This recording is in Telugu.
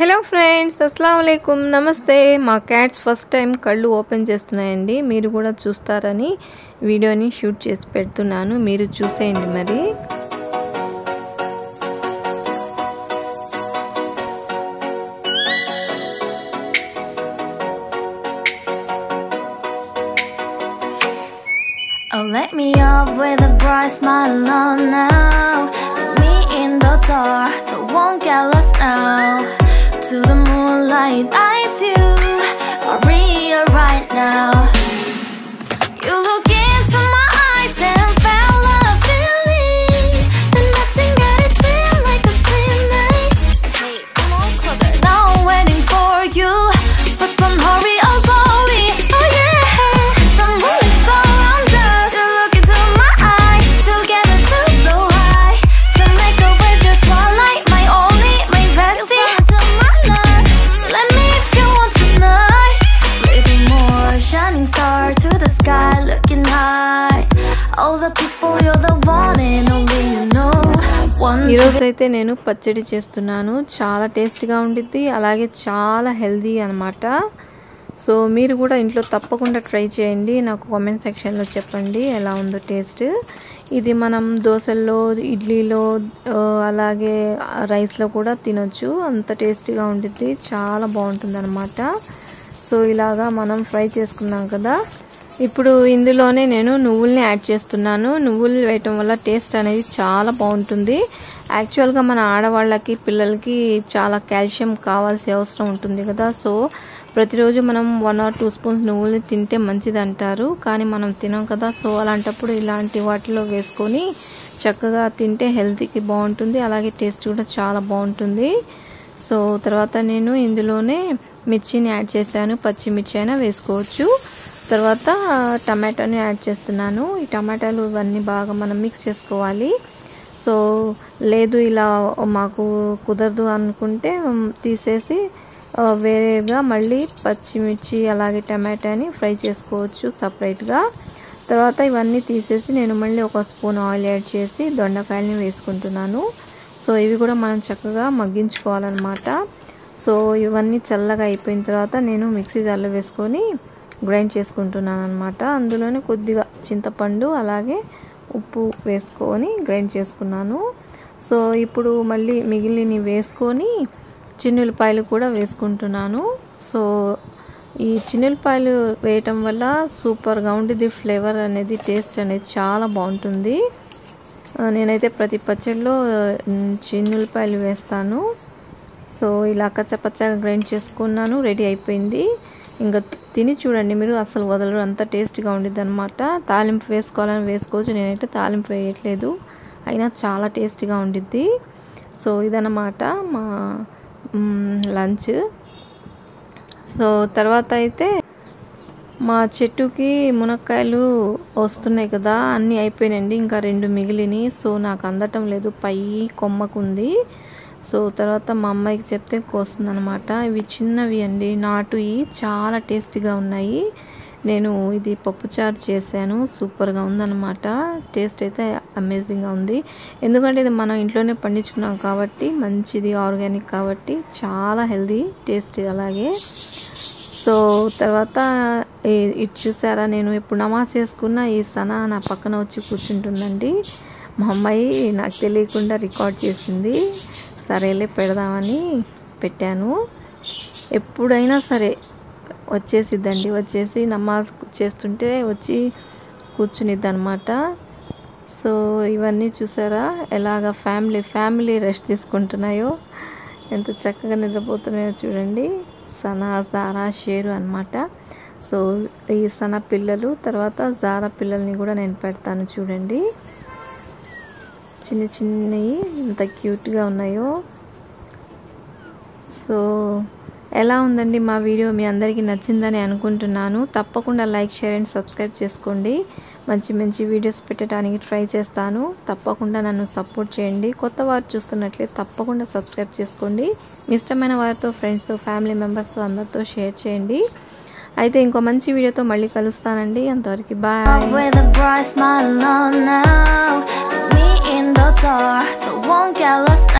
హలో ఫ్రెండ్స్, అస్సలాము అలైకుమ్, నమస్తే. మా క్యాట్స్ ఫస్ట్ టైం కళ్ళు ఓపెన్ చేస్తున్నాయండి. మీరు కూడా చూస్తారని వీడియోని షూట్ చేసి పెడుతున్నాను, మీరు చూసేయండి. మరి Oh, let me up with a bright smile on now. Put me in the dark, so won't get lost now. To the moonlight, eyes you are real right now. You look into my eyes and felt a feeling that nothing got it feel like a slim night. Hey, come on closer. Now I'm waiting for you, but don't hurry, oh slowly. Oh yeah, the moon is around us. You look into my eyes, together feel so high. To make a way the twilight, my only, my bestie. You fall into my life. Let me if you want tonight. Little more shining star to the sky, looking high. All the people, you're the one and only you know. ఈ రోజు అయితే నేను పచ్చడి చేస్తున్నాను. చాలా టేస్టీగా ఉండిద్ది, అలాగే చాలా హెల్దీ అన్నమాట. సో మీరు కూడా ఇంట్లో తప్పకుండా ట్రై చేయండి. నాకు కామెంట్ సెక్షన్లో చెప్పండి ఎలా ఉందో టేస్ట్. ఇది మనం దోశల్లో, ఇడ్లీలో, అలాగే రైస్లో కూడా తినొచ్చు. అంత టేస్టీగా ఉండిద్ది, చాలా బాగుంటుంది అన్నమాట. సో ఇలాగా మనం ఫ్రై చేసుకున్నాం కదా. ఇప్పుడు ఇందులోనే నేను నువ్వుల్ని యాడ్ చేస్తున్నాను. నువ్వులు వేయటం వల్ల టేస్ట్ అనేది చాలా బాగుంటుంది. యాక్చువల్గా మన ఆడవాళ్ళకి, పిల్లలకి చాలా కాల్షియం కావాల్సిన అవసరం ఉంటుంది కదా. సో ప్రతిరోజు మనం 1 or 2 స్పూన్స్ నువ్వుల్ని తింటే మంచిది అంటారు, కానీ మనం తినం కదా. సో అలాంటప్పుడు ఇలాంటి వాటిలో వేసుకొని చక్కగా తింటే హెల్తీకి బాగుంటుంది, అలాగే టేస్ట్ కూడా చాలా బాగుంటుంది. సో తర్వాత నేను ఇందులోనే మిర్చిని యాడ్ చేశాను, పచ్చిమిర్చి అయినా వేసుకోవచ్చు. తర్వాత టమాటాని యాడ్ చేస్తున్నాను. ఈ టమాటాలు ఇవన్నీ బాగా మనం మిక్స్ చేసుకోవాలి. సో లేదు ఇలా మాకు కుదరదు అనుకుంటే తీసేసి వేరేగా మళ్ళీ పచ్చిమిర్చి అలాగే టమాటాని ఫ్రై చేసుకోవచ్చు సపరేట్గా. తర్వాత ఇవన్నీ తీసేసి నేను మళ్ళీ 1 స్పూన్ ఆయిల్ యాడ్ చేసి దొండకాయలని వేసుకుంటున్నాను. సో ఇవి కూడా మనం చక్కగా మగ్గించుకోవాలన్నమాట. సో ఇవన్నీ చల్లగా అయిపోయిన తర్వాత నేను మిక్సీ జార్లో వేసుకొని గ్రైండ్ చేసుకుంటున్నాను అన్నమాట. అందులోనే కొద్దిగా చింతపండు అలాగే ఉప్పు వేసుకొని గ్రైండ్ చేసుకున్నాను. సో ఇప్పుడు మళ్ళీ మిగిలినవి వేసుకొని చిన్నులపాయలు కూడా వేసుకుంటున్నాను. సో ఈ చిన్నులపాయలు వేయటం వల్ల సూపర్గా ఉండిద్ది, ఫ్లేవర్ అనేది, టేస్ట్ అనేది చాలా బాగుంటుంది. నేనైతే ప్రతి పచ్చడిలో చిన్నులపాయలు వేస్తాను. సో ఇలా కచ్చపచ్చగా గ్రైండ్ చేసుకున్నాను, రెడీ అయిపోయింది. ఇంకా తిని చూడండి, మీరు అసలు వదలరు, అంత టేస్ట్గా ఉండిద్ది అనమాట. తాలింపు వేసుకోవాలని వేసుకోవచ్చు, నేనైతే తాలింపు వేయట్లేదు, అయినా చాలా టేస్ట్గా ఉండిద్ది. సో ఇదన్నమాట మా లంచ్. సో తర్వాత అయితే మా చెట్టుకి మునక్కాయలు వస్తున్నాయి కదా, అన్నీ అయిపోయినాయండి, ఇంకా 2 మిగిలినవి. సో నాకు అందటం లేదు, పై కొమ్మకుంది. సో తర్వాత మా అమ్మాయికి చెప్తే కోస్తుంది అనమాట. ఇవి చిన్నవి అండి, నాటువి, చాలా టేస్టీగా ఉన్నాయి. నేను ఇది పప్పుచారు చేశాను, సూపర్గా ఉందన్నమాట. టేస్ట్ అయితే అమేజింగ్గా ఉంది, ఎందుకంటే ఇది మనం ఇంట్లోనే పండించుకున్నాం కాబట్టి, మంచిది, ఆర్గానిక్ కాబట్టి చాలా హెల్దీ, టేస్ట్ అలాగే. సో తర్వాత ఇది చూసారా, నేను ఇప్పుడు నమాజ్ చేసుకున్న ఈ సనా నా పక్కన వచ్చి కూర్చుంటుందండి. మా అమ్మాయి నాకు తెలియకుండా రికార్డ్ చేసింది. సరేలే పెడదామని పెట్టాను. ఎప్పుడైనా సరే వచ్చేసిద్దండి, వచ్చేసి నమాజ్ చేస్తుంటే వచ్చి కూర్చునిద్ది అనమాట. సో ఇవన్నీ చూసారా ఎలాగ ఫ్యామిలీ రెస్ట్ తీసుకుంటున్నాయో, ఎంత చక్కగా నిద్రపోతున్నాయో చూడండి. సనా, జారా, షేరు అనమాట. సో ఈ సనా పిల్లలు, తర్వాత జారా పిల్లల్ని కూడా నేను పెడతాను చూడండి. చిన్నవి ఎంత క్యూట్గా ఉన్నాయో. సో ఎలా ఉందండి మా వీడియో, మీ అందరికీ నచ్చిందని అనుకుంటున్నాను. తప్పకుండా లైక్, షేర్ అండ్ సబ్స్క్రైబ్ చేసుకోండి. మంచి వీడియోస్ పెట్టడానికి ట్రై చేస్తాను. తప్పకుండా నన్ను సపోర్ట్ చేయండి. కొత్త వారు చూస్తున్నట్లయితే తప్పకుండా సబ్స్క్రైబ్ చేసుకోండి. మీ ఇష్టమైన వారితో, ఫ్రెండ్స్తో, ఫ్యామిలీ మెంబర్స్తో అందరితో షేర్ చేయండి. అయితే ఇంకో మంచి వీడియోతో మళ్ళీ కలుస్తానండి. అంతవరకు బాయ్.